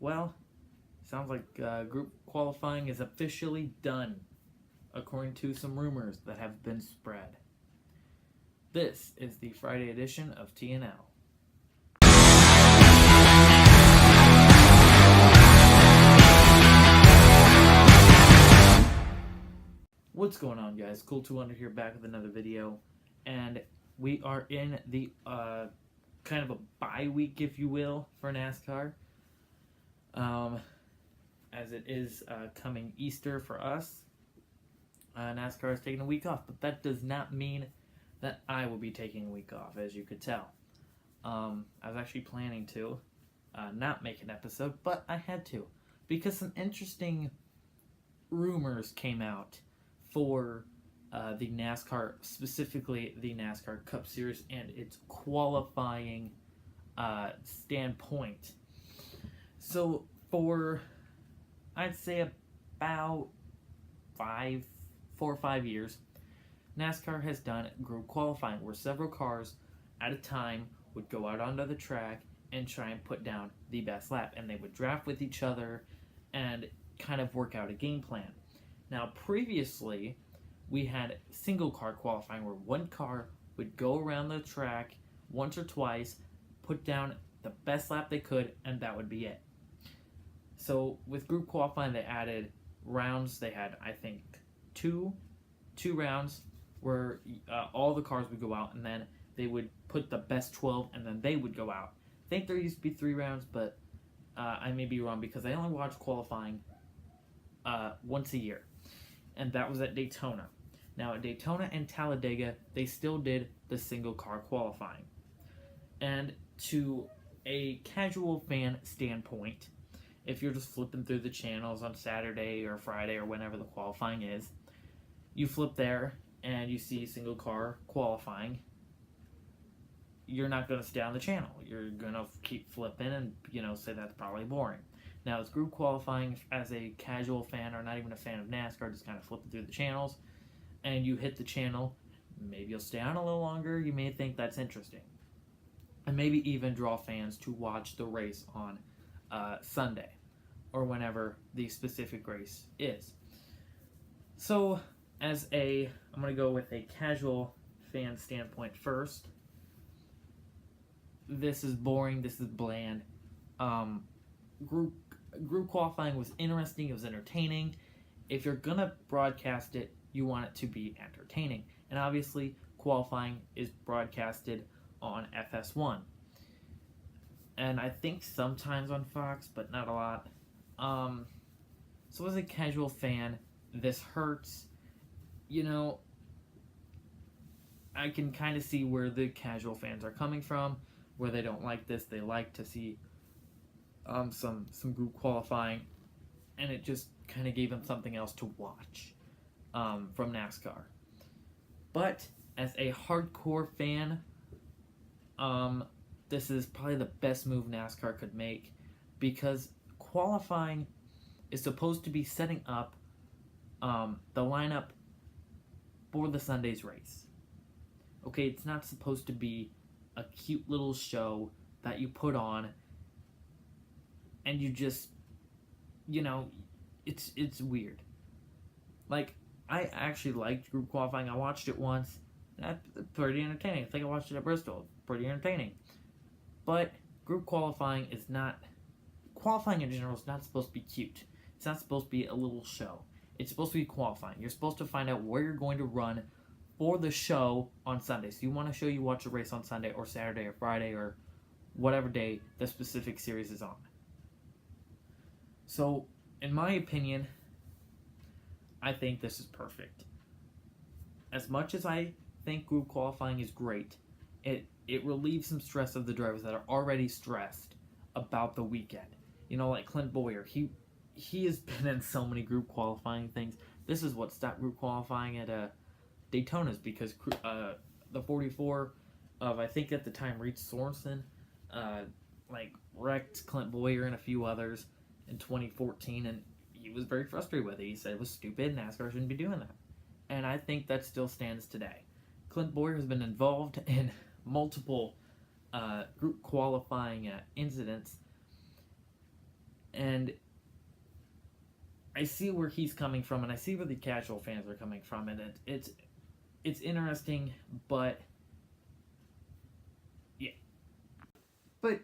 Well, sounds like group qualifying is officially done, according to some rumors that have been spread. This is the Friday edition of TNL. What's going on, guys? Cool200 here, back with another video, and we are in the kind of a bye week, if you will, for NASCAR. As it is coming Easter for us, NASCAR is taking a week off, but that does not mean that I will be taking a week off, as you could tell. I was actually planning to not make an episode, but I had to, because some interesting rumors came out for the NASCAR, specifically the NASCAR Cup Series and its qualifying standpoint. So for, I'd say about 4 or 5 years, NASCAR has done group qualifying where several cars at a time would go out onto the track and try and put down the best lap, and they would draft with each other and kind of work out a game plan. Now, previously, we had single car qualifying where one car would go around the track once or twice, put down the best lap they could, and that would be it. So with group qualifying, they added rounds. They had, I think, two rounds where all the cars would go out, and then they would put the best 12, and then they would go out. I think there used to be 3 rounds, but I may be wrong because I only watched qualifying once a year. And that was at Daytona. Now at Daytona and Talladega, they still did the single car qualifying. And to a casual fan standpoint, if you're just flipping through the channels on Saturday or Friday or whenever the qualifying is, you flip there and you see single car qualifying, you're not going to stay on the channel. You're going to keep flipping and, say that's probably boring. Now, it's group qualifying as a casual fan or not even a fan of NASCAR, just kind of flipping through the channels, and you hit the channel, maybe you'll stay on a little longer, you may think that's interesting. And maybe even draw fans to watch the race on Sunday, or whenever the specific race is. So, I'm going to go with a casual fan standpoint first. This is boring, this is bland. Group qualifying was interesting, it was entertaining. If you're gonna broadcast it, you want it to be entertaining. And obviously, qualifying is broadcasted on FS1. And I think sometimes on Fox, but not a lot. So as a casual fan, this hurts. I can kind of see where the casual fans are coming from, where they don't like this. They like to see some group qualifying, and it just kind of gave them something else to watch from NASCAR. But as a hardcore fan, this is probably the best move NASCAR could make, because qualifying is supposed to be setting up the lineup for the Sunday's race. Okay, it's not supposed to be a cute little show that you put on and you just, it's weird. Like, I actually liked group qualifying. I watched it once. That's pretty entertaining. I think I watched it at Bristol. Pretty entertaining. But group qualifying is not... Qualifying in general is not supposed to be cute. It's not supposed to be a little show. It's supposed to be qualifying. You're supposed to find out where you're going to run for the show on Sunday. So you want to show you watch a race on Sunday or Saturday or Friday or whatever day the specific series is on. So, in my opinion, I think this is perfect. As much as I think group qualifying is great, it relieves some stress of the drivers that are already stressed about the weekend. Like Clint Boyer, he has been in so many group qualifying things. This is what stopped group qualifying at Daytona's, because the 44 of, I think at the time, Reed Sorensen, wrecked Clint Boyer and a few others in 2014, and he was very frustrated with it. He said it was stupid, NASCAR shouldn't be doing that. And I think that still stands today. Clint Boyer has been involved in multiple group qualifying incidents, And I see where he's coming from, and I see where the casual fans are coming from, and it's interesting, but yeah, but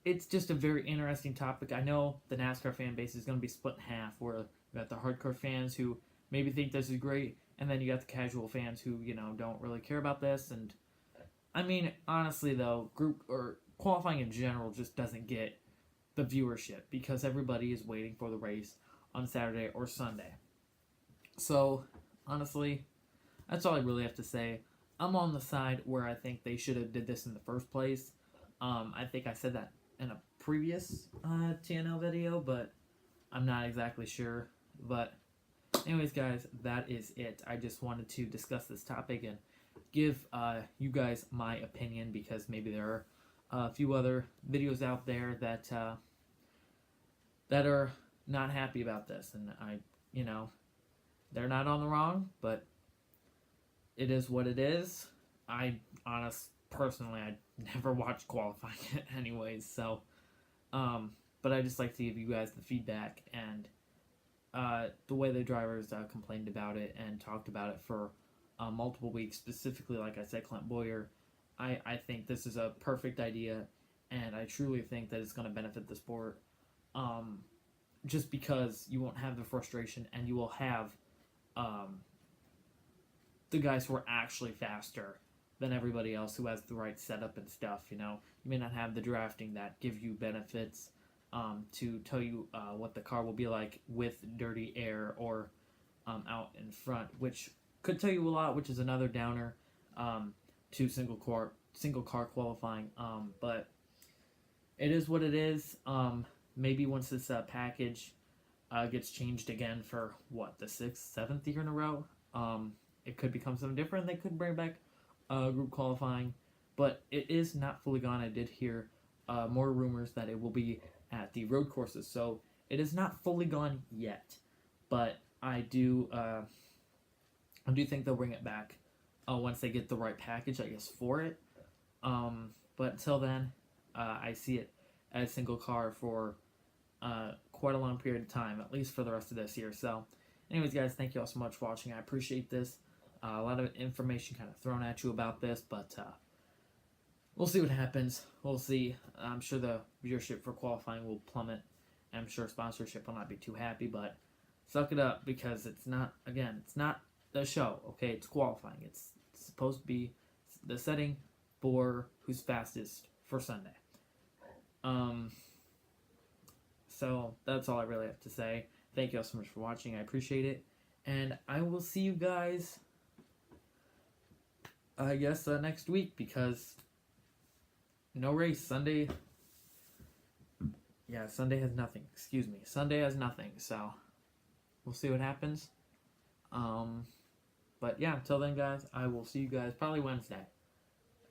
it's just a very interesting topic. I know the NASCAR fan base is going to be split in half, where you got the hardcore fans who maybe think this is great, and then you got the casual fans who don't really care about this. And I mean, honestly though, group or qualifying in general just doesn't get the viewership because everybody is waiting for the race on Saturday or Sunday. So honestly, that's all I really have to say. I'm on the side where I think they should have did this in the first place. I think I said that in a previous TNL video, but I'm not exactly sure. But anyways, guys, that is it. I just wanted to discuss this topic and give you guys my opinion because maybe there are a few other videos out there that that are not happy about this, and they're not on the wrong, but it is what it is. Personally, I never watched qualifying anyways, so but I just like to give you guys the feedback and the way the drivers complained about it and talked about it for multiple weeks. Specifically, like I said, Clint Boyer, I think this is a perfect idea, and I truly think that it's going to benefit the sport. Just because you won't have the frustration, and you will have the guys who are actually faster than everybody else who has the right setup and stuff. You may not have the drafting that give you benefits to tell you what the car will be like with dirty air or out in front, which could tell you a lot, which is another downer to single car qualifying. But it is what it is. Maybe once this package gets changed again for the 6th, 7th year in a row, it could become something different. They could bring back group qualifying, but it is not fully gone. I did hear more rumors that it will be at the road courses, so it is not fully gone yet. But I do think they'll bring it back once they get the right package, I guess, for it. But until then, I see it as single car for quite a long period of time, at least for the rest of this year. So, anyways, guys, thank you all so much for watching. I appreciate this. A lot of information kind of thrown at you about this, but we'll see what happens. We'll see. I'm sure the viewership for qualifying will plummet. I'm sure sponsorship will not be too happy, but suck it up because it's not the show, okay? It's qualifying. It's supposed to be the setting for who's fastest for Sunday. So that's all I really have to say. Thank you all so much for watching. I appreciate it. And I will see you guys, I guess, next week, because no race. Sunday has nothing. Excuse me. Sunday has nothing. So we'll see what happens. But yeah, until then, guys, I will see you guys probably Wednesday.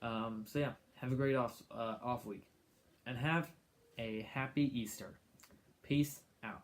So yeah, have a great off week. And have a happy Easter. Peace out.